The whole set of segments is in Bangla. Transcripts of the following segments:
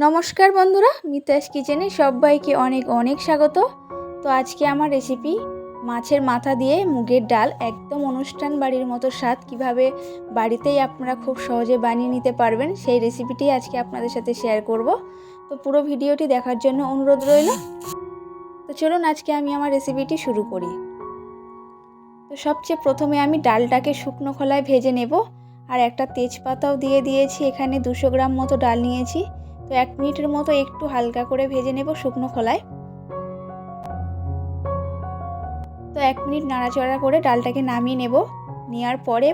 নমস্কার বন্ধুরা, মিতাস কিচেনে সবাইকে অনেক অনেক স্বাগত। তো আজকে আমার রেসিপি মাছের মাথা দিয়ে মুগের ডাল, একদম অনুষ্ঠান বাড়ির মতো স্বাদ কিভাবে বাড়িতেই আপনারা খুব সহজে বানিয়ে নিতে পারবেন সেই রেসিপিটি আজকে আপনাদের সাথে শেয়ার করব। তো পুরো ভিডিওটি দেখার জন্য অনুরোধ রইল। তো চলুন আজকে আমি আমার রেসিপিটি শুরু করি। তো সবচেয়ে প্রথমে আমি ডালটাকে শুকনো খোলায় ভেজে নেব, আর একটা তেজপাতাও দিয়ে দিয়েছি। এখানে 200 গ্রাম মতো ডাল নিয়েছি। তো 1 মিনিটের মতো একটু হালকা করে ভেজে নেব শুকনো খোলায়। তো 1 মিনিট নাড়াচাড়া করে ডালটাকে নামিয়ে নেব। নেওয়ার পরে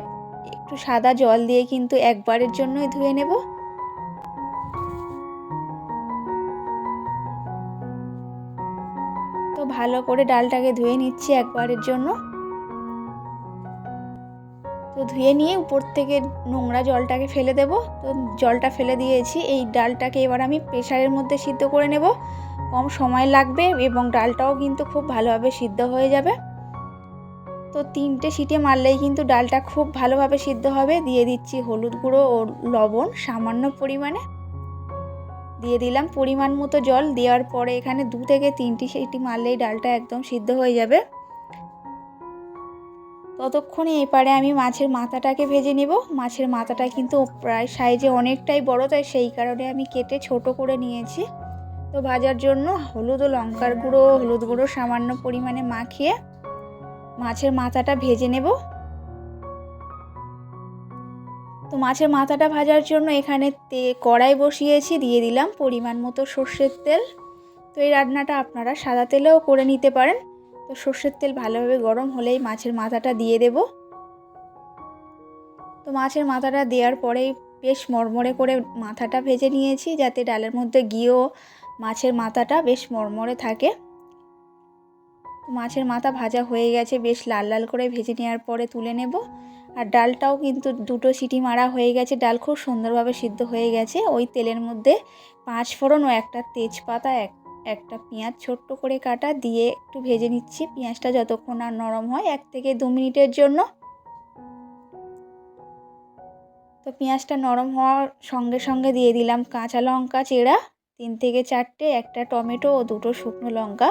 একটু সাদা জল দিয়ে কিন্তু একবারের জন্যই ধুয়ে নেব। তো ভালো করে ডালটাকে ধুয়ে নিচ্ছি একবারের জন্য। তো ধুয়ে নিয়ে উপর থেকে নোংরা জলটাকে ফেলে দেব। তো জলটা ফেলে দিয়েছি। এই ডালটাকে এবার আমি প্রেসারের মধ্যে সিদ্ধ করে নেব। কম সময় লাগবে এবং ডালটাও কিন্তু খুব ভালোভাবে সিদ্ধ হয়ে যাবে। তো 3টে সিটি মারলেই কিন্তু ডালটা খুব ভালোভাবে সিদ্ধ হবে। দিয়ে দিচ্ছি হলুদ গুঁড়ো ও লবণ সামান্য পরিমাণে। দিয়ে দিলাম পরিমাণ মতো জল। দেওয়ার পরে এখানে 2 থেকে 3টি সিটি মারলেই ডালটা একদম সিদ্ধ হয়ে যাবে। ততক্ষণে এপারে আমি মাছের মাথাটাকে ভেজে নেব। মাছের মাথাটা কিন্তু প্রায় সাইজে অনেকটাই বড়, তাই সেই কারণে আমি কেটে ছোট করে নিয়েছি। তো ভাজার জন্য হলুদ ও লঙ্কার গুঁড়ো, হলুদ গুঁড়ো সামান্য পরিমাণে মাখিয়ে মাছের মাথাটা ভেজে নেব। তো মাছের মাথাটা ভাজার জন্য এখানে কড়াই বসিয়েছি। দিয়ে দিলাম পরিমাণ মতো সর্ষের তেল। তো এই রান্নাটা আপনারা সাদা তেলেও করে নিতে পারেন। তো সর্ষের তেল ভালোভাবে গরম হলেই মাছের মাথাটা দিয়ে দেব। তো মাছের মাথাটা দেওয়ার পরেই বেশ মরমরে করে মাথাটা ভেজে নিয়েছি, যাতে ডালের মধ্যে গিয়েও মাছের মাথাটা বেশ মরমরে থাকে। মাছের মাথা ভাজা হয়ে গেছে, বেশ লাল লাল করে ভেজে নেওয়ার পরে তুলে নেব। আর ডালটাও কিন্তু 2টো সিটি মারা হয়ে গেছে। ডাল খুব সুন্দরভাবে সিদ্ধ হয়ে গেছে। ওই তেলের মধ্যে 5 ফোড়ন ও একটা তেজপাতা, একটা পেঁয়াজ ছোট্ট করে কাটা দিয়ে একটু ভেজে নিচ্ছি। পেঁয়াজটা যতক্ষণ আর নরম হয় 1 থেকে 2 মিনিটের জন্য। তো পেঁয়াজটা নরম হওয়ার সঙ্গে সঙ্গে দিয়ে দিলাম কাঁচা লঙ্কা চেরা 3 থেকে 4টে, একটা টমেটো ও 2টো শুকনো লঙ্কা।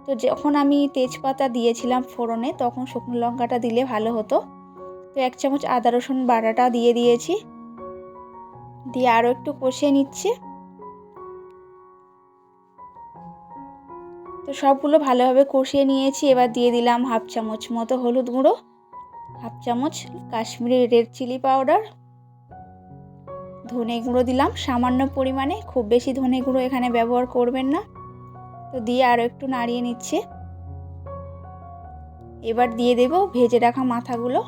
তো যখন আমি তেজপাতা দিয়েছিলাম ফোড়নে, তখন শুকনো লঙ্কাটা দিলে ভালো হতো। তো 1 চামচ আদা রসুন বাটাটা দিয়ে দিয়েছি। দিয়ে আরও একটু কষিয়ে নিচ্ছি। তো সবগুলো ভালোভাবে কষিয়ে নিয়েছি। এবার দিয়ে দিলাম 1/2 চামচ মতো হলুদ গুঁড়ো, 1/2 চামচ কাশ্মীরি রেড চিলি পাউডার, ধনে গুঁড়ো দিলাম সামান্য পরিমাণে, খুব বেশি ধনে গুঁড়ো এখানে ব্যবহার করবেন না। তো দিয়ে আরও একটু নাড়িয়ে নিচ্ছি। এবার দিয়ে দেব ভেজে রাখা মাথাগুলো।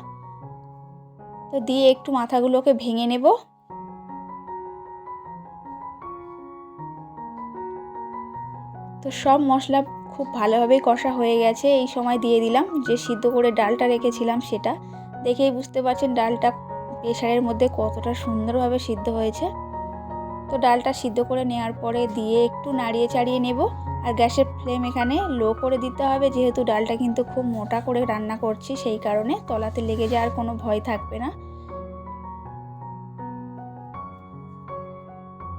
তো দিয়ে একটু মাথাগুলোকে ভেঙে নেব। তো সব মশলা খুব ভালোভাবেই কষা হয়ে গেছে। এই সময় দিয়ে দিলাম যে সিদ্ধ করে ডালটা রেখেছিলাম সেটা। দেখেই বুঝতে পারছেন ডালটা প্রেসারের মধ্যে কতটা সুন্দরভাবে সিদ্ধ হয়েছে। তো ডালটা সিদ্ধ করে নেওয়ার পরে দিয়ে একটু নাড়িয়ে চাড়িয়ে নেব। আর গ্যাসের ফ্লেম এখানে লো করে দিতে হবে, যেহেতু ডালটা কিন্তু খুব মোটা করে রান্না করছি, সেই কারণে তলাতে লেগে যাওয়ার কোনো ভয় থাকবে না।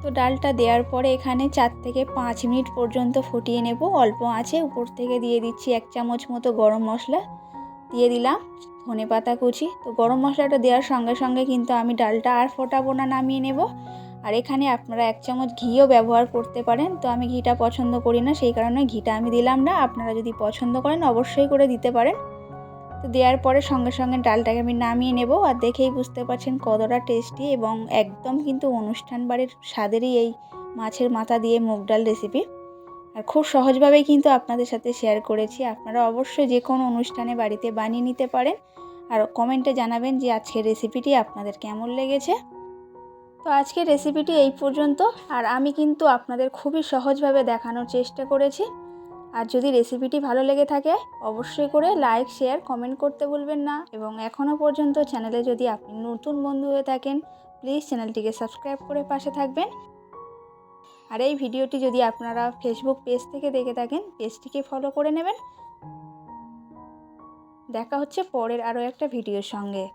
তো ডালটা দেওয়ার পরে এখানে 4 থেকে 5 মিনিট পর্যন্ত ফুটিয়ে নেব অল্প আঁচে। উপর থেকে দিয়ে দিচ্ছি 1 চামচ মতো গরম মশলা, দিয়ে দিলাম ধনেপাতা কুচি। তো গরম মশলাটা দেওয়ার সঙ্গে সঙ্গে কিন্তু আমি ডালটা আর ফোটাবো না, নামিয়ে নেব। আর এখানে আপনারা 1 চামচ ঘিও ব্যবহার করতে পারেন। তো আমি ঘিটা পছন্দ করি না, সেই কারণে ঘিটা আমি দিলাম না। আপনারা যদি পছন্দ করেন অবশ্যই করে দিতে পারেন। তো দেওয়ার পরে সঙ্গে সঙ্গে ডালটাকে আমি নামিয়ে নেব। আর দেখেই বুঝতে পারছেন কতটা টেস্টি এবং একদম কিন্তু অনুষ্ঠান বাড়ির স্বাদেরই এই মাছের মাথা দিয়ে মুগ ডাল রেসিপি। আর খুব সহজভাবেই কিন্তু আপনাদের সাথে শেয়ার করেছি। আপনারা অবশ্যই যে কোনো অনুষ্ঠানে বাড়িতে বানিয়ে নিতে পারেন। আর কমেন্টে জানাবেন যে আজকের রেসিপিটি আপনাদের কেমন লেগেছে। তো আজকের রেসিপিটি এই পর্যন্ত। আর আমি কিন্তু আপনাদের খুবই সহজভাবে দেখানোর চেষ্টা করেছি। আর যদি রেসিপিটি ভালো লেগে থাকে অবশ্যই করে লাইক, শেয়ার, কমেন্ট করতে ভুলবেন না। এবং এখনও পর্যন্ত চ্যানেলে যদি আপনি নতুন বন্ধু হয়ে থাকেন, প্লিজ চ্যানেলটিকে সাবস্ক্রাইব করে পাশে থাকবেন। আর এই ভিডিওটি যদি আপনারা ফেসবুক পেজ থেকে দেখে থাকেন, পেজটিকে ফলো করে নেবেন। দেখা হচ্ছে পরের আরও একটা ভিডিওর সঙ্গে।